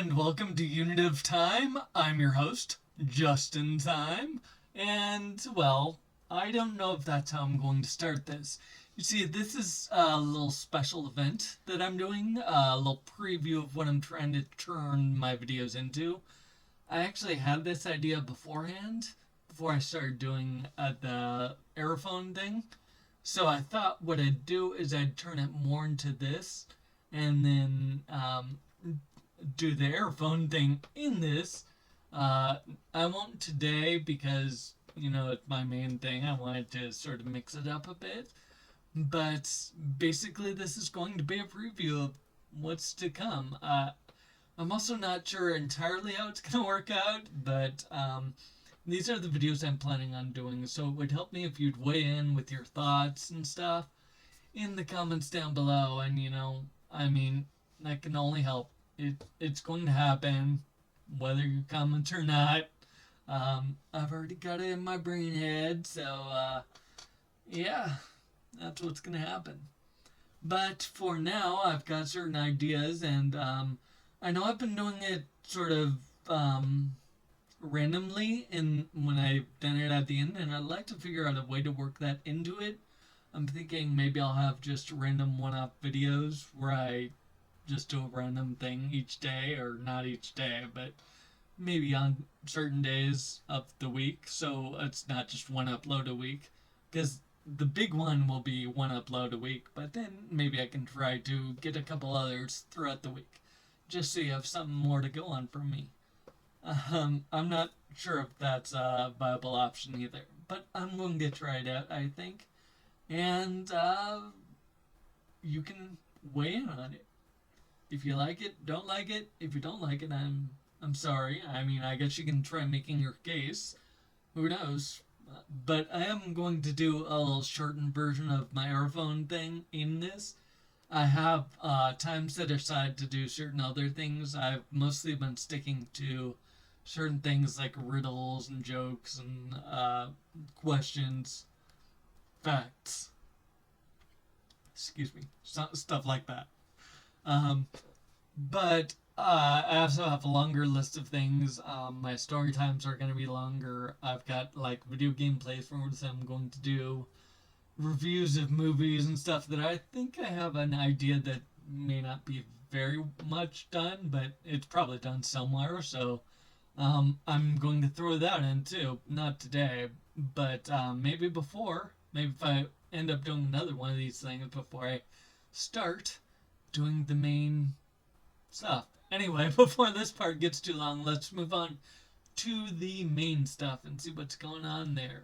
and welcome to Unit of Time. I'm your host, Justintyme, and, well, I don't know if that's how I'm going to start this. You see, this is a little special event that I'm doing, a little preview of what I'm trying to turn my videos into. I actually had this idea beforehand, before I started doing the Aerophone thing, so I thought what I'd do is I'd turn it more into this, and then, do the Aerophone thing in this. I won't today because, it's my main thing. I wanted to sort of mix it up a bit. But basically, this is going to be a preview of what's to come. I'm also not sure entirely how it's going to work out, but these are the videos I'm planning on doing. So it would help me if you'd weigh in with your thoughts and stuff in the comments down below. And, that can only help. It's going to happen, whether you comment or not. I've already got it in my brain head, so, yeah, that's what's going to happen. But for now, I've got certain ideas, and, I know I've been doing it sort of, randomly when I've done it at the end, and I'd like to figure out a way to work that into it. I'm thinking maybe I'll have just random one-off videos where I just do a random thing each day, or not each day, but maybe on certain days of the week, so it's not just one upload a week, because the big one will be one upload a week, but then maybe I can try to get a couple others throughout the week, just so you have something more to go on from me. I'm not sure if that's a viable option either, but I'm going to try it out, I think, and you can weigh in on it. If you like it, don't like it. If you don't like it, I'm sorry. I guess you can try making your case. Who knows? But I am going to do a little shortened version of my Aerophone thing in this. I have time set aside to do certain other things. I've mostly been sticking to certain things like riddles and jokes and questions, facts. Excuse me. Stuff like that. But I also have a longer list of things. My story times are going to be longer. I've got video game playthroughs I'm going to do, reviews of movies and stuff that I think I have an idea that may not be very much done, but it's probably done somewhere. So I'm going to throw that in too. Not today, but maybe before. Maybe if I end up doing another one of these things before I start doing the main stuff. Anyway, before this part gets too long, let's move on to the main stuff and see what's going on there.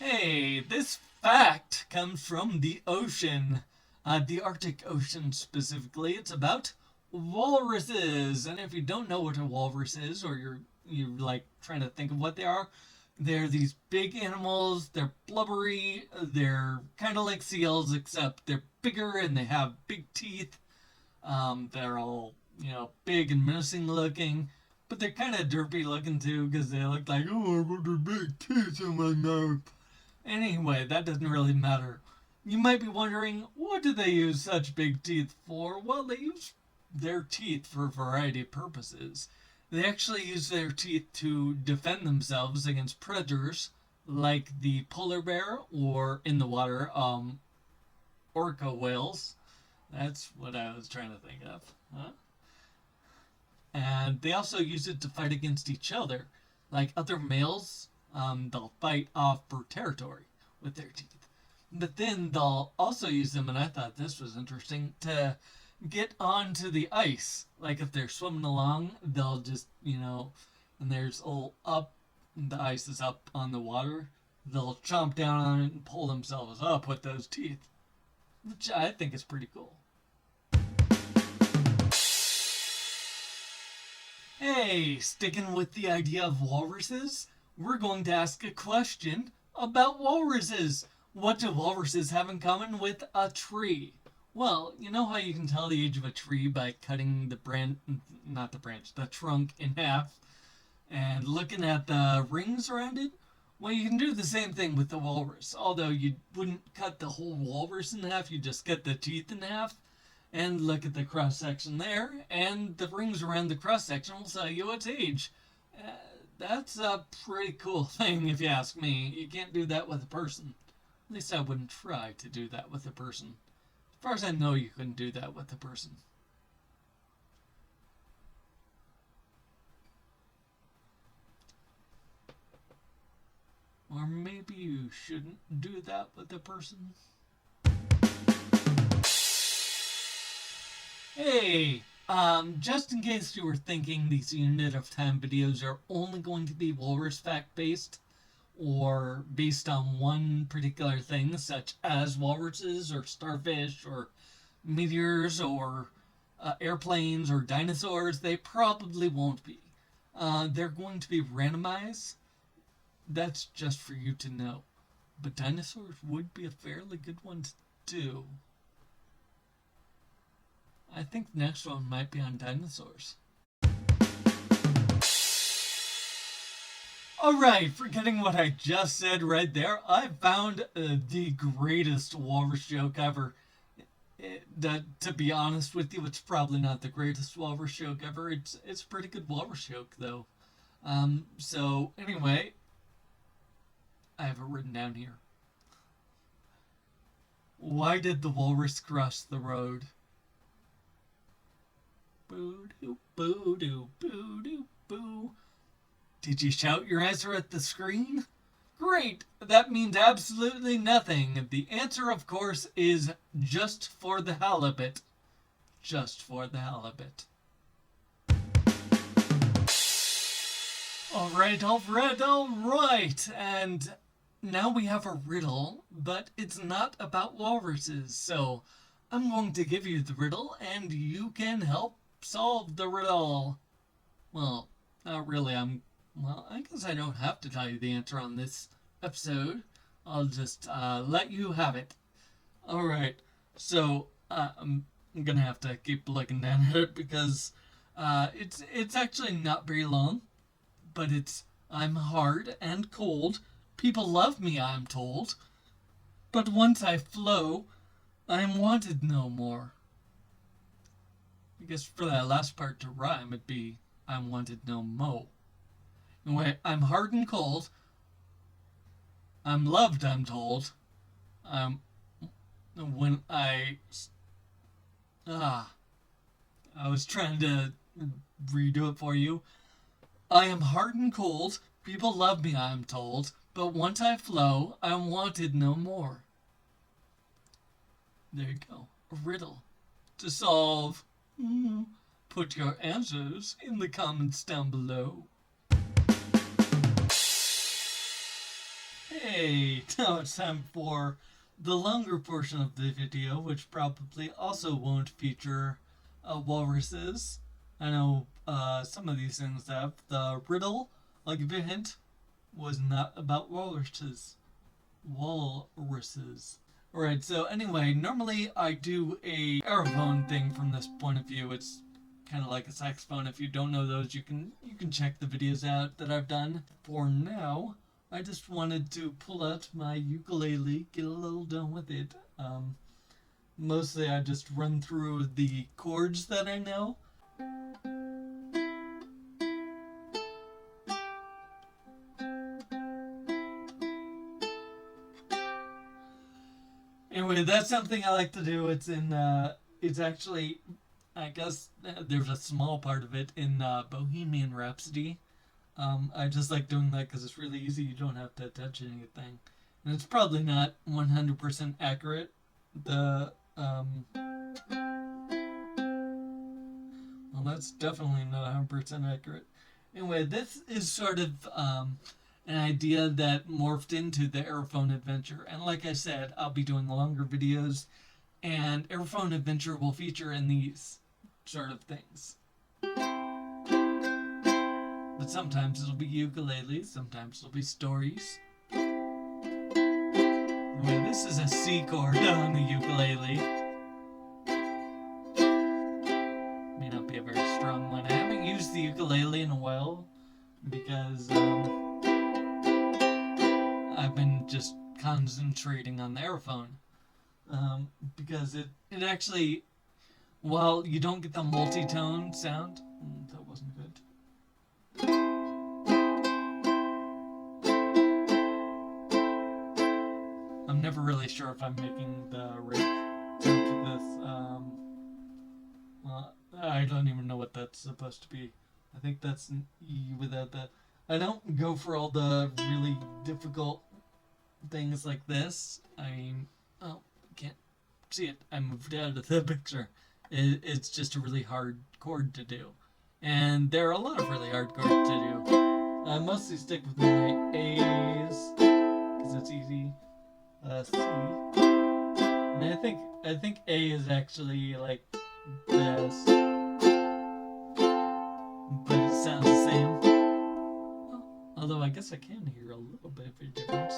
Hey, this fact comes from the ocean, the Arctic Ocean specifically. It's about walruses, and if you don't know what a walrus is, or you're trying to think of what they are, they're these big animals. They're blubbery. They're kind of like seals, except they're bigger and they have big teeth. They're all, big and menacing looking. But they're kind of derpy looking too, because they look like, oh, I've got the big teeth in my mouth. Anyway, that doesn't really matter. You might be wondering, what do they use such big teeth for? Well, they use their teeth for a variety of purposes. They actually use their teeth to defend themselves against predators like the polar bear, or in the water, orca whales. That's what I was trying to think of. Huh? And they also use it to fight against each other. Like other males, they'll fight off for territory with their teeth. But then they'll also use them, and I thought this was interesting, to get onto the ice. Like if they're swimming along, they'll just, and there's the ice is up on the water, they'll chomp down on it and pull themselves up with those teeth, which I think is pretty cool. Hey, sticking with the idea of walruses, we're going to ask a question about walruses. What do walruses have in common with a tree? Well, you know how you can tell the age of a tree by cutting the trunk in half and looking at the rings around it? Well, you can do the same thing with the walrus, although you wouldn't cut the whole walrus in half, you just cut the teeth in half. and look at the cross section there, and the rings around the cross section will tell you its age. That's a pretty cool thing, if you ask me. You can't do that with a person. At least I wouldn't try to do that with a person. As far as I know, you couldn't do that with a person. Or maybe you shouldn't do that with a person. Hey, just in case you were thinking these Unit of Time videos are only going to be Walrus fact based, or based on one particular thing, such as walruses, or starfish, or meteors, or airplanes, or dinosaurs, they probably won't be. They're going to be randomized. That's just for you to know. But dinosaurs would be a fairly good one to do. I think the next one might be on dinosaurs. Alright, forgetting what I just said right there, I found the greatest walrus joke ever. To be honest with you, it's probably not the greatest walrus joke ever. It's a pretty good walrus joke, though. So, anyway, I have it written down here. Why did the walrus cross the road? Boo-doo, boo-doo, boo-doo, boo. Did you shout your answer at the screen? Great! That means absolutely nothing. The answer, of course, is just for the halibut. Just for the halibut. Alright. And now we have a riddle, but it's not about walruses. So I'm going to give you the riddle, and you can help solve the riddle. Well, not really. I guess I don't have to tell you the answer on this episode. I'll just let you have it. Alright, so I'm gonna have to keep looking down at it because it's actually not very long. But I'm hard and cold. People love me, I'm told. But once I flow, I'm wanted no more. I guess for that last part to rhyme, it'd be I'm wanted no mo. Anyway, I'm hard and cold. I'm loved, I'm told. When I was trying to redo it for you. I am hard and cold. People love me, I'm told. But once I flow, I'm wanted no more. There you go. A riddle to solve. Put your answers in the comments down below. Hey, now it's time for the longer portion of the video, which probably also won't feature walruses. I know some of these things have. The riddle, I'll give you a hint, was not about walruses. Alright, so anyway, normally I do a aerophone thing from this point of view. It's kind of like a saxophone. If you don't know those, you can check the videos out that I've done. For now, I just wanted to pull out my ukulele, get a little done with it. Mostly I just run through the chords that I know. Anyway, that's something I like to do. It's actually, I guess, there's a small part of it in Bohemian Rhapsody. I just like doing that because it's really easy. You don't have to touch anything. And it's probably not 100% accurate. Well, that's definitely not 100% accurate. Anyway, this is sort of an idea that morphed into the Aerophone Adventure. And like I said, I'll be doing longer videos, and Aerophone Adventure will feature in these sort of things. But sometimes it'll be ukuleles, sometimes it'll be stories. Anyway, this is a C chord on the ukulele. May not be a very strong one. I haven't used the ukulele in a while because I've been just concentrating on the aerophone. Because it actually, Well, you don't get the multi-tone sound. That wasn't good. I'm never really sure if I'm making the right tone for this. I don't even know what that's supposed to be. I think that's an E without the... I don't go for all the really difficult things like this. I mean, oh, can't see it. I moved out of the picture. It's just a really hard chord to do. And there are a lot of really hard chords to do. I mostly stick with my A's, because it's easy. C. And I think A is actually like this. But it sounds the same. Although I guess I can hear a little bit of a difference.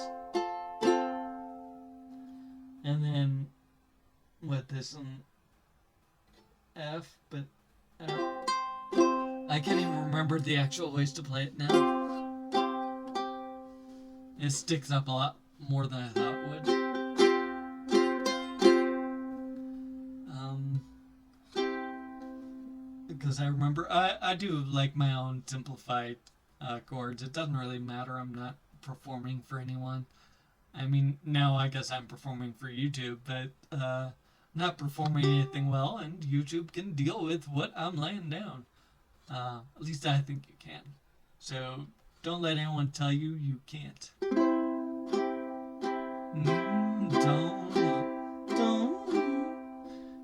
And then, what, this one, F, but I can't even remember the actual ways to play it now. It sticks up a lot more than I thought it would. Because I remember, I do like my own simplified chords. It doesn't really matter. I'm not performing for anyone. I mean, now I guess I'm performing for YouTube, but not performing anything well, and YouTube can deal with what I'm laying down. At least I think you can. So don't let anyone tell you you can't. Don't.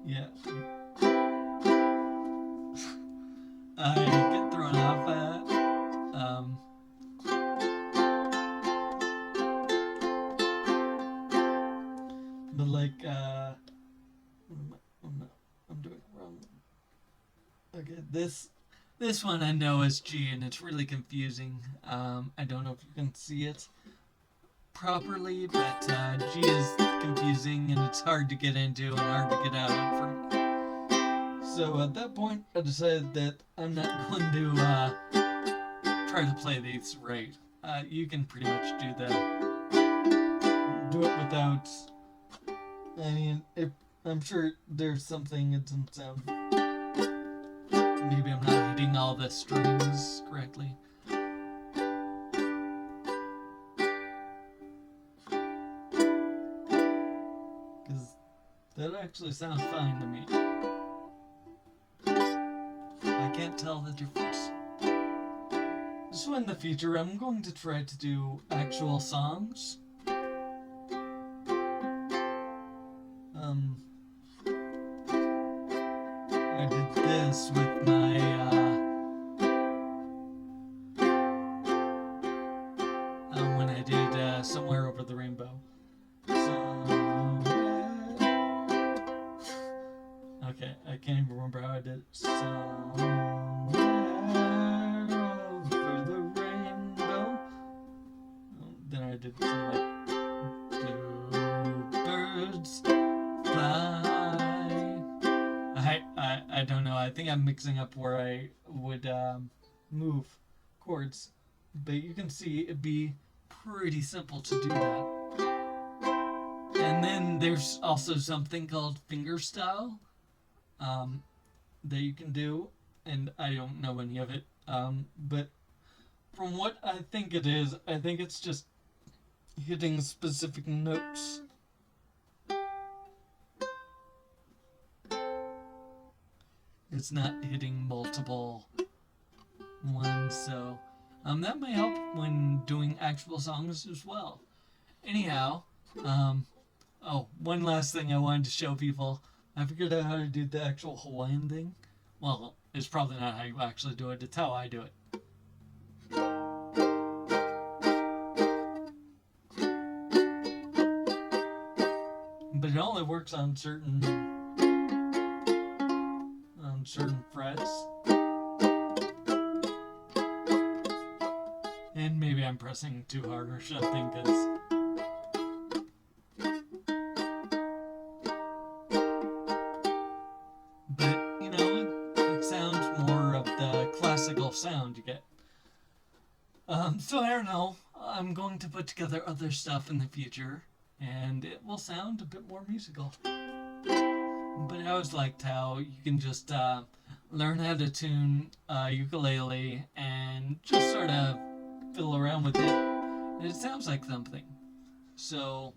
Yeah. I get thrown off at. But like, I'm doing it wrong. Okay, this one I know is G, and it's really confusing. I don't know if you can see it properly, but G is confusing, and it's hard to get into and hard to get out of for me. So at that point, I decided that I'm not going to try to play these right. You can pretty much do that. Do it without... I mean, I'm sure there's something it doesn't sound... Maybe I'm not hitting all the strings correctly. Because that actually sounds fine to me. I can't tell the difference. So in the future, I'm going to try to do actual songs. I did this with my when I did Somewhere Over the Rainbow. Okay, I can't even remember how I did it. Somewhere over the rainbow. Then I did some like bluebirds fly. I don't know. I think I'm mixing up where I would move chords, but you can see it'd be pretty simple to do that. And then there's also something called fingerstyle that you can do, and I don't know any of it. But from what I think it is, I think it's just hitting specific notes. It's not hitting multiple ones, so that may help when doing actual songs as well. Anyhow, one last thing I wanted to show people. I figured out how to do the actual Hawaiian thing. Well, it's probably not how you actually do it, it's how I do it. But it only works on certain frets. And maybe I'm pressing too hard or something, because sound you get. So I don't know. I'm going to put together other stuff in the future, and it will sound a bit more musical. But I always liked how you can just learn how to tune a ukulele and just sort of fiddle around with it, and it sounds like something. So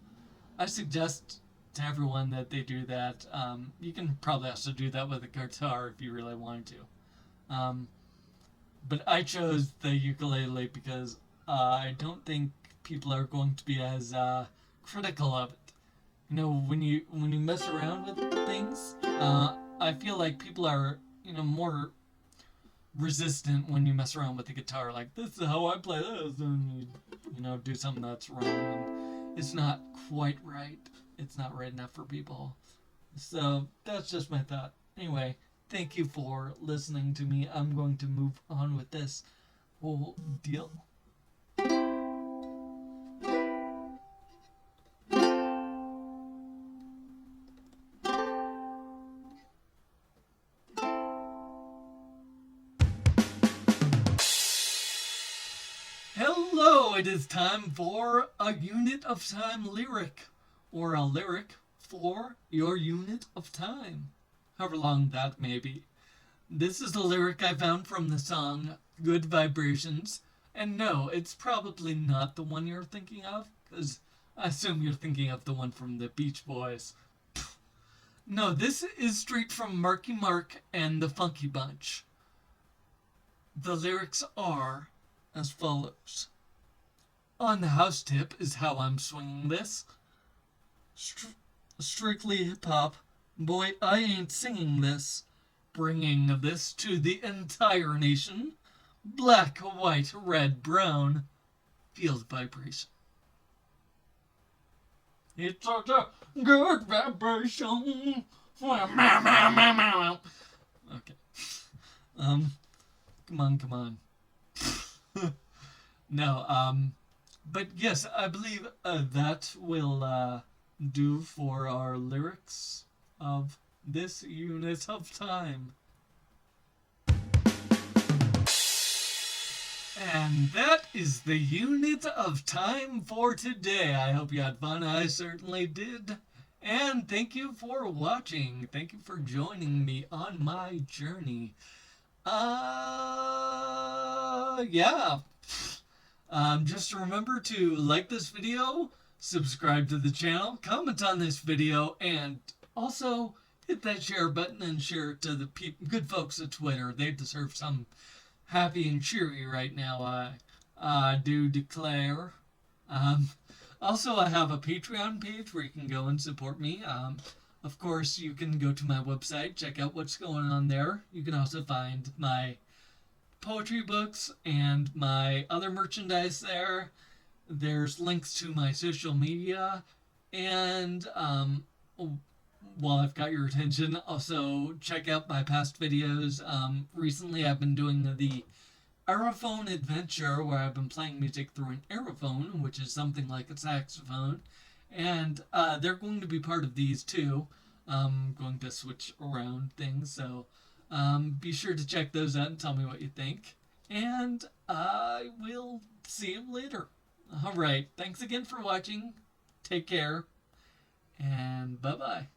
I suggest to everyone that they do that. You can probably also do that with a guitar if you really wanted to. But I chose the ukulele because I don't think people are going to be as critical of it. You know, when you mess around with things, I feel like people are more resistant when you mess around with the guitar. Like, this is how I play this, and you do something that's wrong, and it's not quite right. It's not right enough for people. So that's just my thought. Anyway, thank you for listening to me. I'm going to move on with this whole deal. Hello, it is time for a unit of time lyric, or a lyric for your unit of time, however long that may be. This is the lyric I found from the song Good Vibrations, and no, it's probably not the one you're thinking of, because I assume you're thinking of the one from the Beach Boys. No, this is straight from Marky Mark and the Funky Bunch. The lyrics are as follows. On the house tip is how I'm swinging this. Strictly hip-hop. Boy, I ain't singing this. Bringing this to the entire nation. Black, white, red, brown. Field vibration. It's such a good vibration. Okay. Come on. No, but yes, I believe that will do for our lyrics of this unit of time. And that is the unit of time for today. I hope you had fun. I certainly did. And thank you for watching. Thank you for joining me on my journey. Yeah. Just remember to like this video, subscribe to the channel, comment on this video, and also hit that share button and share it to the good folks at Twitter. They deserve some happy and cheery right now, I do declare. Also, I have a Patreon page where you can go and support me. Of course, you can go to my website, check out what's going on there. You can also find my poetry books and my other merchandise there. There's links to my social media, and while I've got your attention, also check out my past videos. Recently I've been doing the Aerophone Adventure, where I've been playing music through an aerophone, which is something like a saxophone, and they're going to be part of these too. I'm going to switch around things, so be sure to check those out and tell me what you think. And I will see you later. Alright, thanks again for watching. Take care. And bye-bye.